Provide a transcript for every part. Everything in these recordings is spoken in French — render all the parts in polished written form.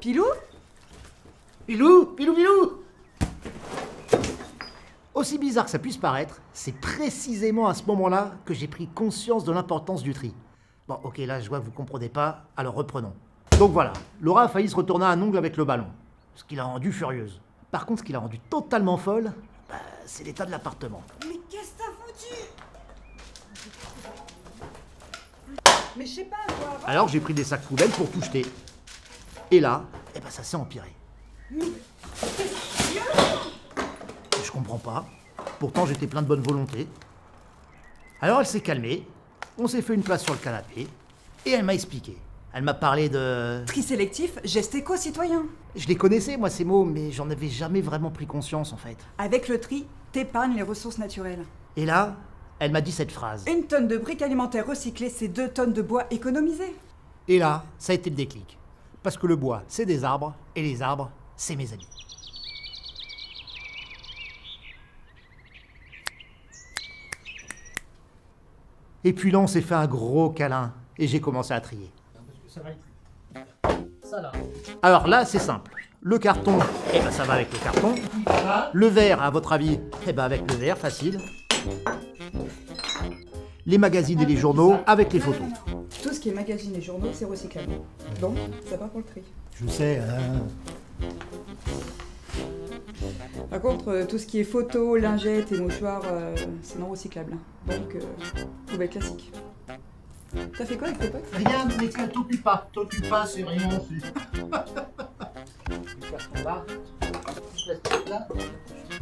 Pilou? Pilou, Pilou, Pilou! Aussi bizarre que ça puisse paraître, c'est précisément à ce moment-là que j'ai pris conscience de l'importance du tri. Bon, ok, là, je vois que vous comprenez pas, alors reprenons. Donc voilà, Laura a failli se retourner un ongle avec le ballon, ce qui l'a rendue furieuse. Par contre, ce qui l'a rendue totalement folle, c'est l'état de l'appartement. Mais qu'est-ce que t'as foutu? Mais je sais pas, quoi. Alors j'ai pris des sacs poubelles pour tout jeter. Et là, ça s'est empiré. Je comprends pas. Pourtant, j'étais plein de bonne volonté. Alors elle s'est calmée, on s'est fait une place sur le canapé, et elle m'a expliqué. Elle m'a parlé de... Tri sélectif, geste éco-citoyen. Je les connaissais, moi, ces mots, mais j'en avais jamais vraiment pris conscience, en fait. Avec le tri, t'épargnes les ressources naturelles. Et là, elle m'a dit cette phrase. 1 tonne de briques alimentaires recyclées, c'est 2 tonnes de bois économisées. Et là, ça a été le déclic. Parce que le bois, c'est des arbres, et les arbres, c'est mes amis. Et puis là, on s'est fait un gros câlin, et j'ai commencé à trier. Ça là. Alors là, c'est simple. Le carton, ça va avec le carton. Le verre, à votre avis, avec le verre, facile. Les magazines et les journaux, avec les photos. Tout ce qui est magazines et journaux, c'est recyclable. Donc, ça part pour le tri. Je sais, Par contre, tout ce qui est photos, lingettes et mouchoirs, c'est non recyclable. Donc, poubelle classique. T'as fait quoi avec tes potes? Rien, mais t'occupe pas, c'est rien. Le carton là, le plastique là,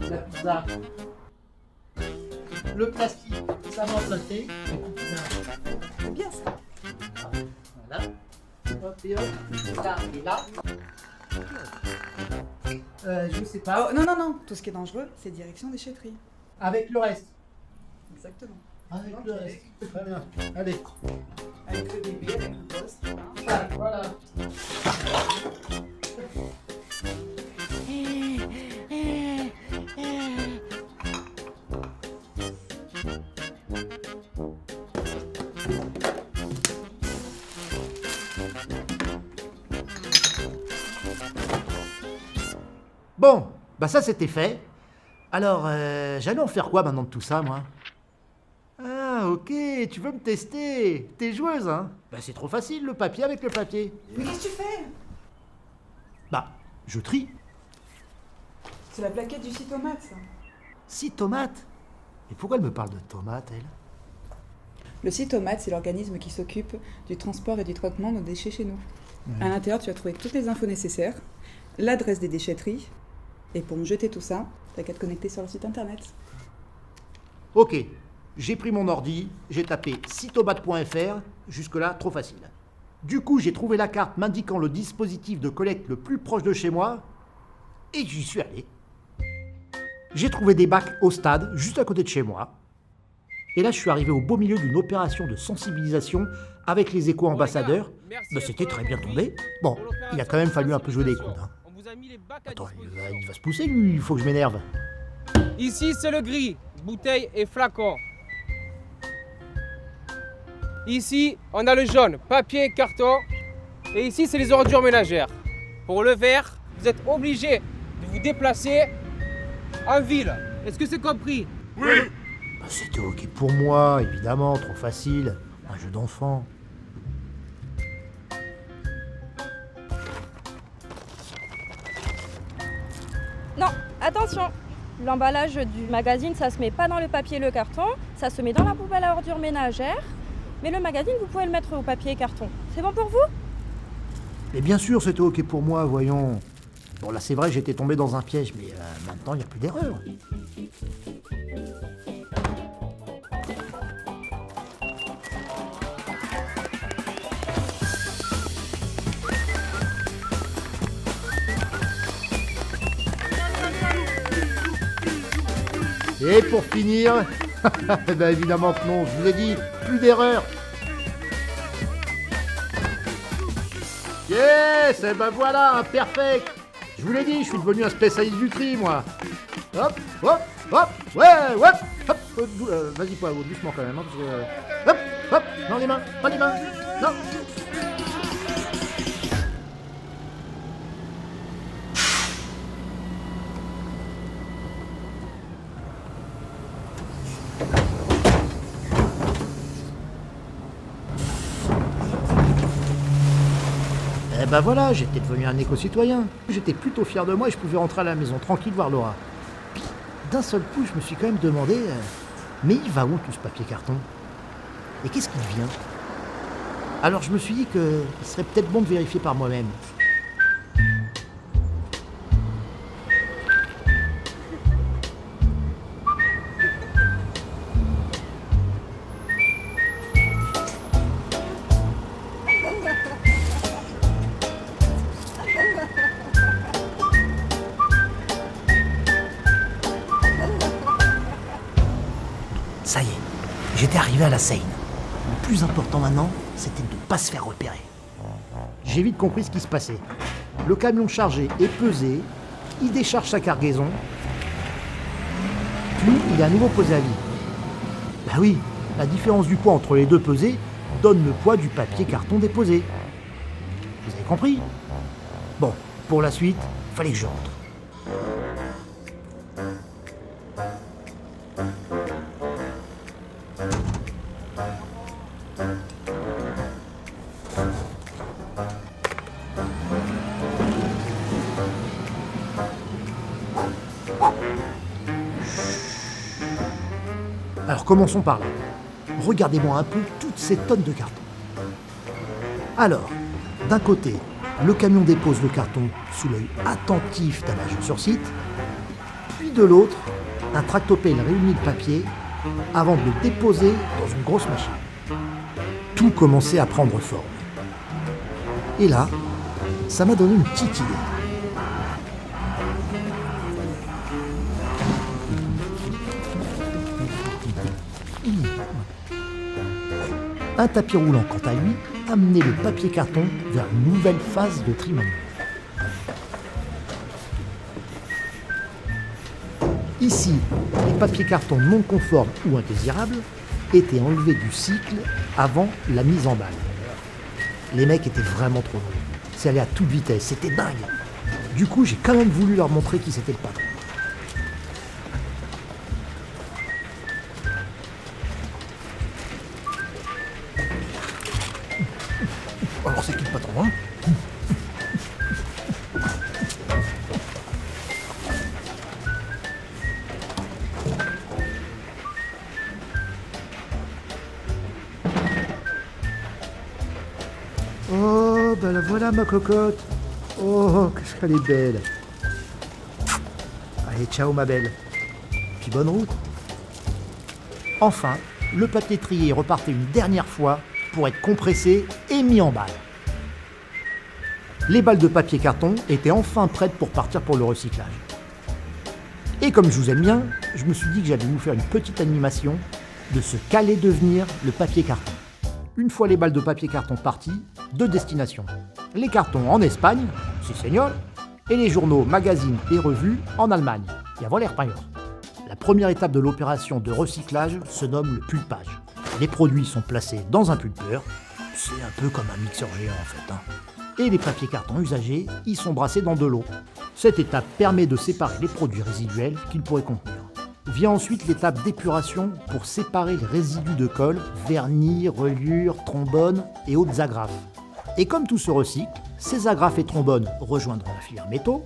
la pizza. Le plastique, ça va en plastique. C'est bien ça. Voilà. Hop et hop. Là et là. Je sais pas. Oh, non. Tout ce qui est dangereux, c'est direction déchetterie. Avec le reste. Exactement. Avec le reste. Très bien. Allez. Avec le bébé, avec le poste. Ah, voilà. Bon, ça c'était fait. Alors, j'allais en faire quoi maintenant de tout ça, moi? Ah, ok, tu veux me tester? T'es joueuse, hein? C'est trop facile, le papier avec le papier. Mais qu'est-ce que tu fais? Je trie. C'est la plaquette du cytomate, ça. 6 tomates. Et pourquoi elle me parle de tomates, elle? Le cytomate, c'est l'organisme qui s'occupe du transport et du traitement de nos déchets chez nous. À l'intérieur, tu vas trouver toutes les infos nécessaires, l'adresse des déchetteries, et pour me jeter tout ça, t'as qu'à te connecter sur le site internet. Ok, j'ai pris mon ordi, j'ai tapé cytomate.fr, jusque-là, trop facile. Du coup, j'ai trouvé la carte m'indiquant le dispositif de collecte le plus proche de chez moi, et j'y suis allé. J'ai trouvé des bacs au stade, juste à côté de chez moi. Et là, je suis arrivé au beau milieu d'une opération de sensibilisation avec les éco-ambassadeurs. C'était très bien tombé. Bon, il a quand même fallu un peu jouer des coudes. Hein. Attends, il va se pousser, lui, il faut que je m'énerve. Ici, c'est le gris, bouteille et flacon. Ici, on a le jaune, papier et carton. Et ici, c'est les ordures ménagères. Pour le vert, vous êtes obligé de vous déplacer en ville. Est-ce que c'est compris? Oui. C'était ok pour moi, évidemment, trop facile. Un jeu d'enfant. Non, attention. L'emballage du magazine, ça se met pas dans le papier et le carton, ça se met dans la poubelle à ordures ménagères. Mais le magazine, vous pouvez le mettre au papier et carton. C'est bon pour vous? Mais bien sûr, c'était ok pour moi, voyons. Bon, là, c'est vrai, j'étais tombé dans un piège, mais maintenant, il n'y a plus d'erreur. Et pour finir, évidemment que non, je vous l'ai dit, plus d'erreur. Yes, voilà, perfect. Je vous l'ai dit, je suis devenu un spécialiste du tri, moi. Hop, hop, hop, ouais, hop, hop. Vas-y, pas doucement quand même, hein, parce que... Hop, hop, non les mains, pas les mains, non. Eh ben voilà, j'étais devenu un éco-citoyen. J'étais plutôt fier de moi et je pouvais rentrer à la maison tranquille voir Laura. Puis, d'un seul coup, je me suis quand même demandé, mais il va où tout ce papier carton? Et qu'est-ce qu'il devient? Alors je me suis dit qu'il serait peut-être bon de vérifier par moi-même. Ça y est, j'étais arrivé à la Seine. Le plus important maintenant, c'était de ne pas se faire repérer. J'ai vite compris ce qui se passait. Le camion chargé est pesé, il décharge sa cargaison, puis il est à nouveau posé à vide. Bah oui, la différence du poids entre les deux pesés donne le poids du papier carton déposé. Vous avez compris? Bon, pour la suite, fallait que je rentre. Alors commençons par là. Regardez-moi un peu toutes ces tonnes de carton. Alors, d'un côté, le camion dépose le carton sous l'œil attentif d'un agent sur site, puis de l'autre, un tractopelle réunit le papier avant de le déposer dans une grosse machine. Tout commençait à prendre forme. Et là, ça m'a donné une petite idée. Un tapis roulant, quant à lui, amenait le papier carton vers une nouvelle phase de tri manuel. Ici, les papiers cartons non conformes ou indésirables étaient enlevés du cycle avant la mise en balle. Les mecs étaient vraiment trop longs. C'est allé à toute vitesse, c'était dingue. Du coup, j'ai quand même voulu leur montrer qui c'était le patron. Alors c'est qui le patron, hein? Oh, ben la voilà ma cocotte. Oh, qu'est-ce qu'elle est belle. Allez, ciao ma belle. Puis bonne route. Enfin, le papier trié repartait une dernière fois pour être compressé et mis en balles. Les balles de papier carton étaient enfin prêtes pour partir pour le recyclage. Et comme je vous aime bien, je me suis dit que j'allais vous faire une petite animation de ce qu'allait devenir le papier carton. Une fois les balles de papier carton parties, deux destinations. Les cartons en Espagne, si señor, et les journaux, magazines et revues en Allemagne. Jawohl, Herr Mayor. La première étape de l'opération de recyclage se nomme le pulpage. Les produits sont placés dans un pulpeur, c'est un peu comme un mixeur géant en fait. Et les papiers cartons usagés y sont brassés dans de l'eau. Cette étape permet de séparer les produits résiduels qu'ils pourraient contenir. Vient ensuite l'étape d'épuration pour séparer les résidus de colle, vernis, reliures, trombones et autres agrafes. Et comme tout se recycle, ces agrafes et trombones rejoindront la filière métaux,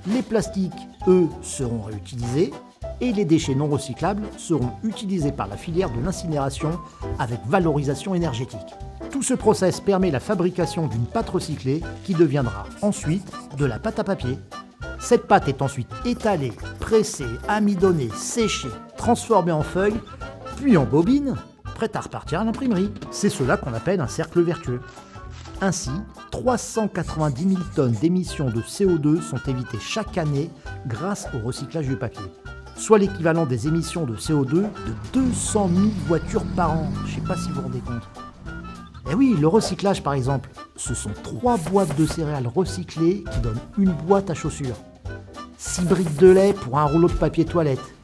les plastiques, eux, seront réutilisés, et les déchets non recyclables seront utilisés par la filière de l'incinération avec valorisation énergétique. Tout ce process permet la fabrication d'une pâte recyclée qui deviendra ensuite de la pâte à papier. Cette pâte est ensuite étalée, pressée, amidonnée, séchée, transformée en feuilles, puis en bobine, prête à repartir à l'imprimerie. C'est cela qu'on appelle un cercle vertueux. Ainsi, 390 000 tonnes d'émissions de CO2 sont évitées chaque année grâce au recyclage du papier. Soit l'équivalent des émissions de CO2 de 200 000 voitures par an. Je ne sais pas si vous vous rendez compte. Eh oui, le recyclage par exemple, ce sont 3 boîtes de céréales recyclées qui donnent une boîte à chaussures. 6 briques de lait pour un rouleau de papier toilette.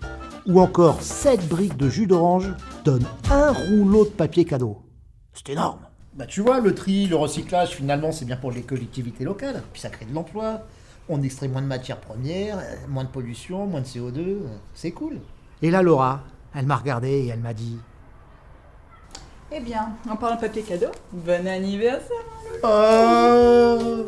Ou encore 7 briques de jus d'orange donnent un rouleau de papier cadeau. C'est énorme. Bah tu vois, le tri, le recyclage, finalement, c'est bien pour les collectivités locales. Puis ça crée de l'emploi. On extrait moins de matières premières, moins de pollution, moins de CO2. C'est cool. Et là, Laura, elle m'a regardé et elle m'a dit... Eh bien, en parlant de papier cadeau, bon anniversaire. Oh